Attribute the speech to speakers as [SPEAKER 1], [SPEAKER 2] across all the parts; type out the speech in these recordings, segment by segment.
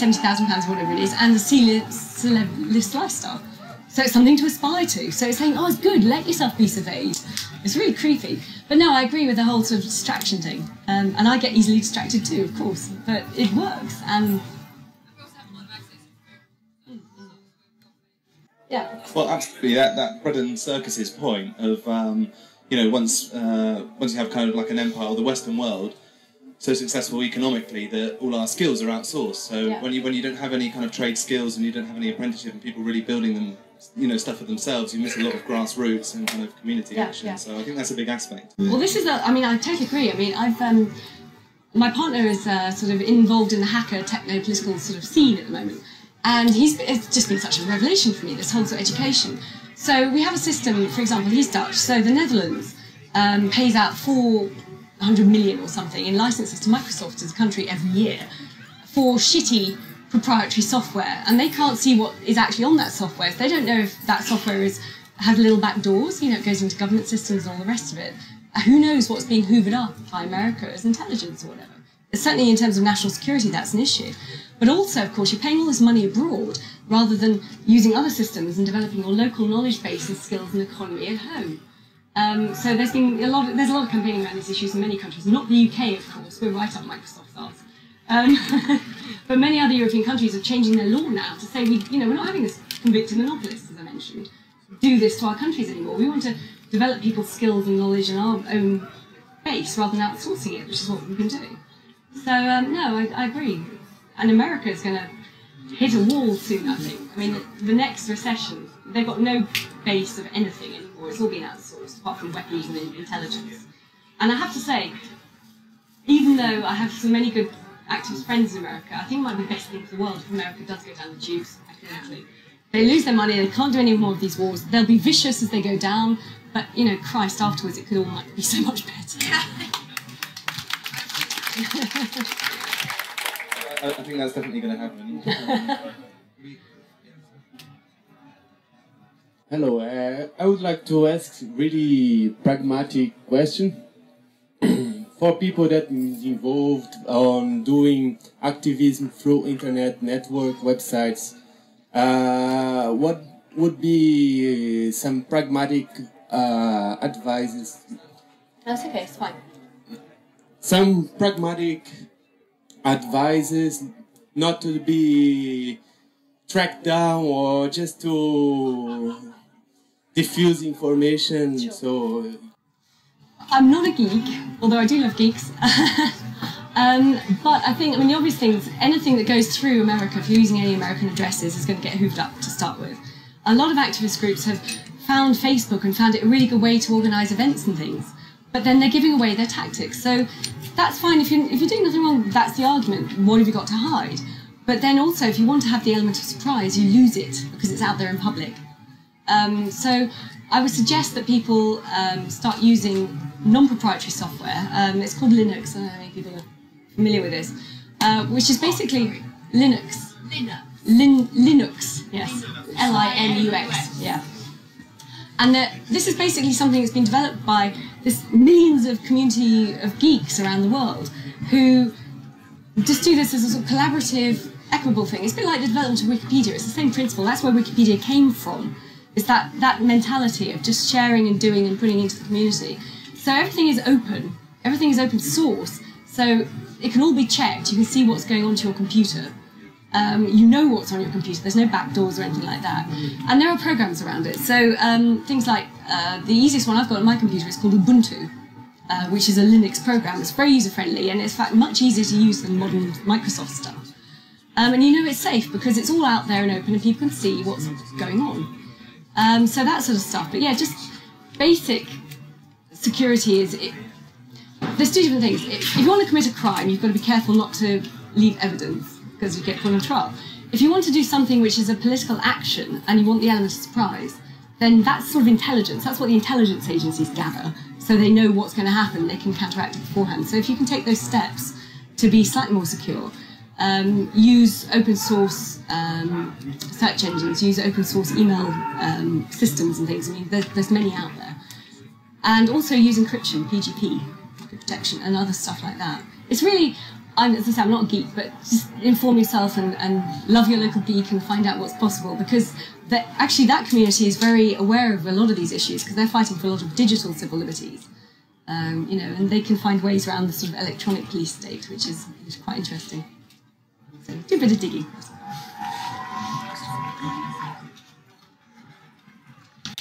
[SPEAKER 1] £70,000, whatever it is, and the C-list lifestyle. So it's something to aspire to. So it's saying, oh, it's good, let yourself be surveyed. It's really creepy. But no, I agree with the whole sort of distraction thing. And I get easily distracted too, of course. But it works. And yeah.
[SPEAKER 2] Well, absolutely. That bread and circuses point of, you know, once you have kind of like an empire or the Western world, so successful economically that all our skills are outsourced. So
[SPEAKER 1] yeah.
[SPEAKER 2] when you don't have any kind of trade skills and you don't have any apprenticeship and people really building them, you know, stuff for themselves, you miss a lot of grassroots and kind of community action. Yeah. So I think that's a big aspect.
[SPEAKER 1] Well, this is I mean, I totally agree. I mean, my partner is sort of involved in the hacker techno-political sort of scene at the moment, and it's just been such a revelation for me, this whole sort of education. So we have a system, for example, he's Dutch, so the Netherlands pays out 400 million or something in licenses to Microsoft as a country every year for shitty proprietary software, and they can't see what is actually on that software. So they don't know if that software has little back doors, you know, it goes into government systems and all the rest of it. Who knows what's being hoovered up by America as intelligence or whatever. Certainly in terms of national security, that's an issue. But also, of course, you're paying all this money abroad rather than using other systems and developing your local knowledge base and skills and economy at home. So there's a lot of campaigning around these issues in many countries. Not the UK, of course. We're right up Microsoft's arse. But many other European countries are changing their law now to say, we're not having this convicted monopolist, as I mentioned, do this to our countries anymore. We want to develop people's skills and knowledge in our own base rather than outsourcing it, which is what we've been doing. So, no, I agree. And America is going to hit a wall soon, I think. I mean, the next recession, they've got no base of anything anymore. It's all been outsourced, apart from weapons and intelligence. And I have to say, even though I have so many good activist friends in America, I think it might be the best thing for the world if America does go down the tubes economically. They lose their money, they can't do any more of these wars, they'll be vicious as they go down, but, you know, Christ, afterwards it could all might be so much better.
[SPEAKER 2] I think that's definitely going to happen.
[SPEAKER 3] Hello, I would like to ask really pragmatic question. For people that is involved on doing activism through internet network websites, what would be some pragmatic advices?
[SPEAKER 1] That's okay, it's fine.
[SPEAKER 3] Some pragmatic advices not to be tracked down or just to diffuse information.
[SPEAKER 1] Sure.
[SPEAKER 3] So
[SPEAKER 1] I'm not a geek, although I do love geeks. But I think, the obvious things, anything that goes through America, if you're using any American addresses, is going to get hooved up to start with. A lot of activist groups have found Facebook and found it a really good way to organise events and things, but then they're giving away their tactics. So that's fine, if you're doing nothing wrong, that's the argument. What have you got to hide? But then also, if you want to have the element of surprise, you lose it because it's out there in public. So I would suggest that people start using non-proprietary software. It's called Linux. I don't know how many people are familiar with this, which is basically Linux. Linux, yes. Linux, yeah. And this is basically something that's been developed by this millions of community of geeks around the world who just do this as a sort of collaborative, equitable thing. It's a bit like the development of Wikipedia. It's the same principle. That's where Wikipedia came from. It's that mentality of just sharing and doing and putting into the community. So everything is open. Everything is open source. So it can all be checked. You can see what's going on to your computer. You know what's on your computer. There's no backdoors or anything like that. And there are programs around it. So things like the easiest one I've got on my computer is called Ubuntu, which is a Linux program. It's very user-friendly and it's in fact much easier to use than modern Microsoft stuff. And you know it's safe because it's all out there and open and people can see what's going on. So that sort of stuff. But yeah, just basic security is... There's two different things. If you want to commit a crime, you've got to be careful not to leave evidence because you get put in trial. If you want to do something which is a political action and you want the element of surprise, then that's sort of intelligence. That's what the intelligence agencies gather. So they know what's going to happen. They can counteract it beforehand. So if you can take those steps to be slightly more secure, use open source search engines, use open source email systems and things. I mean, there's many out there. And also use encryption, PGP, protection, and other stuff like that. It's really, as I say, I'm not a geek, but just inform yourself and love your local geek and find out what's possible, because actually that community is very aware of a lot of these issues because they're fighting for a lot of digital civil liberties, you know, and they can find ways around the sort of electronic police state, which is quite interesting. So do a bit of digging.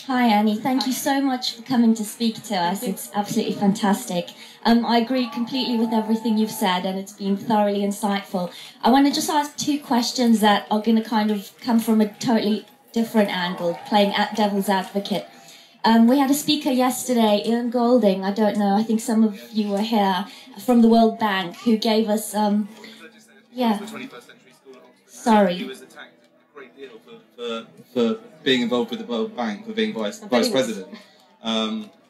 [SPEAKER 4] Hi Annie, thank you so much for coming to speak to us. It's absolutely fantastic. I agree completely with everything you've said and it's been thoroughly insightful. I want to just ask two questions that are going to kind of come from a totally different angle, playing at devil's advocate. We had a speaker yesterday, Ian Golding, I don't know, I think some of you were here, from the World Bank, who gave us, yeah. Sorry.
[SPEAKER 2] He was attacked a great deal for being involved with the World Bank, for being vice president.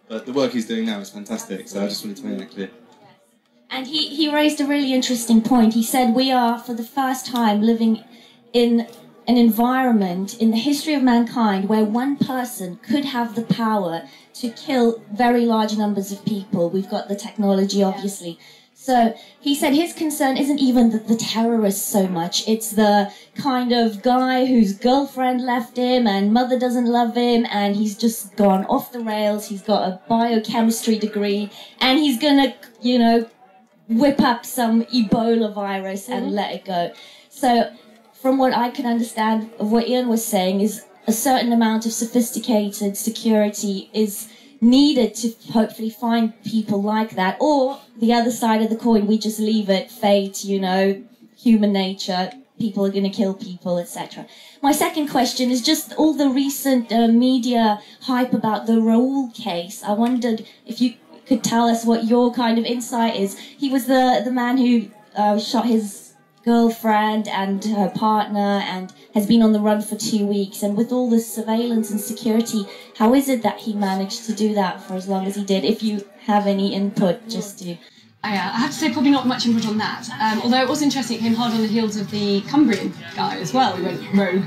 [SPEAKER 2] But the work he's doing now is fantastic, so I just wanted to make that clear.
[SPEAKER 4] And he raised a really interesting point. He said we are, for the first time, living in an environment in the history of mankind where one person could have the power to kill very large numbers of people. We've got the technology, obviously. So he said his concern isn't even the terrorists so much. It's the kind of guy whose girlfriend left him and mother doesn't love him and he's just gone off the rails. He's got a biochemistry degree and he's going to, you know, whip up some Ebola virus and let it go. So from what I can understand of what Ian was saying is a certain amount of sophisticated security is needed to hopefully find people like that. Or the other side of the coin, we just leave it, fate, you know, human nature, people are going to kill people, etc. My second question is just all the recent media hype about the Raoul case. I wondered if you could tell us what your kind of insight is. He was the man who shot his girlfriend and her partner and has been on the run for 2 weeks, and with all the surveillance and security, how is it that he managed to do that for as long as he did? If you have any input, just to...
[SPEAKER 1] I have to say probably not much input on that, although it was interesting, it came hard on the heels of the Cumbrian guy as well, who went rogue.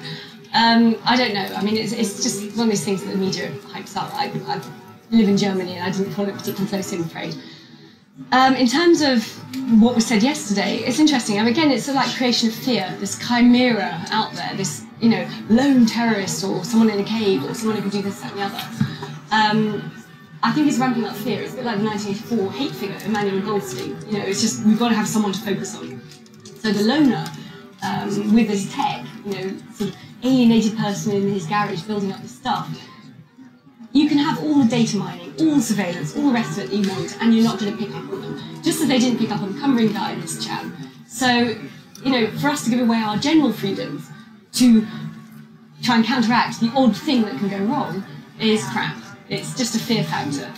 [SPEAKER 1] I don't know, I mean it's just one of those things that the media hypes up. I live in Germany and I didn't follow it particularly closely, I'm afraid. In terms of what was said yesterday, it's interesting. I mean, again, it's like creation of fear, this chimera out there, this, you know, lone terrorist or someone in a cave or someone who can do this, that and the other. I think it's ramping up fear. It's a bit like the 1984 hate figure, Emmanuel Goldstein. You know, it's just, we've got to have someone to focus on. So the loner, with this tech, you know, sort of alienated person in his garage building up this stuff, you can have all the data mining, all the surveillance, all the rest of it that you want, and you're not going to pick up on them. Just as they didn't pick up on the Cumbrian guy in this chap. So, you know, for us to give away our general freedoms to try and counteract the odd thing that can go wrong is crap. It's just a fear factor.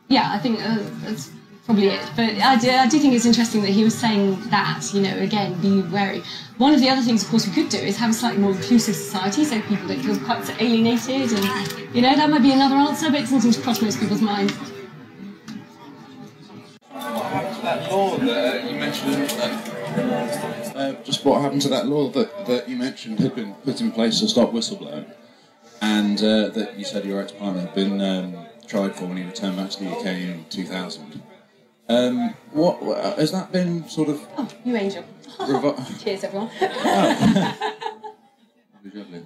[SPEAKER 1] Yeah, I think that's probably it. But I do think it's interesting that he was saying that, you know, again, be wary. One of the other things, of course, we could do is have a slightly more inclusive society so people don't feel quite so alienated. And, you know, that might be another answer, but it doesn't seem to cross most people's minds.
[SPEAKER 5] That law that you mentioned, just what happened to that law that you mentioned had been put in place to stop whistleblowing, and that you said your ex-partner had been tried for when he returned back to the UK in 2000. What has that been sort of?
[SPEAKER 1] Oh, you angel! Cheers, everyone.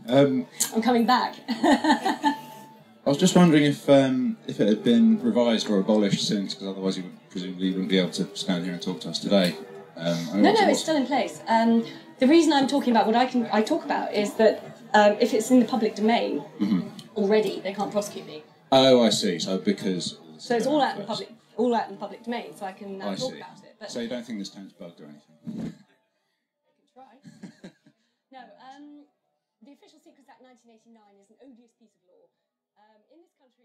[SPEAKER 1] I'm coming back.
[SPEAKER 5] I was just wondering if it had been revised or abolished since, because otherwise you would presumably wouldn't be able to stand here and talk to us today.
[SPEAKER 1] No, it's still in place. The reason I'm talking about what I talk about is that if it's in the public domain already, they can't prosecute me.
[SPEAKER 5] Oh, I see. So because
[SPEAKER 1] it's all out in the public domain, so I can talk about it. But
[SPEAKER 5] so you don't think this town's bugged or anything?
[SPEAKER 1] I can try. No, the Official Secrets Act 1989 is an odious piece of law. In this country.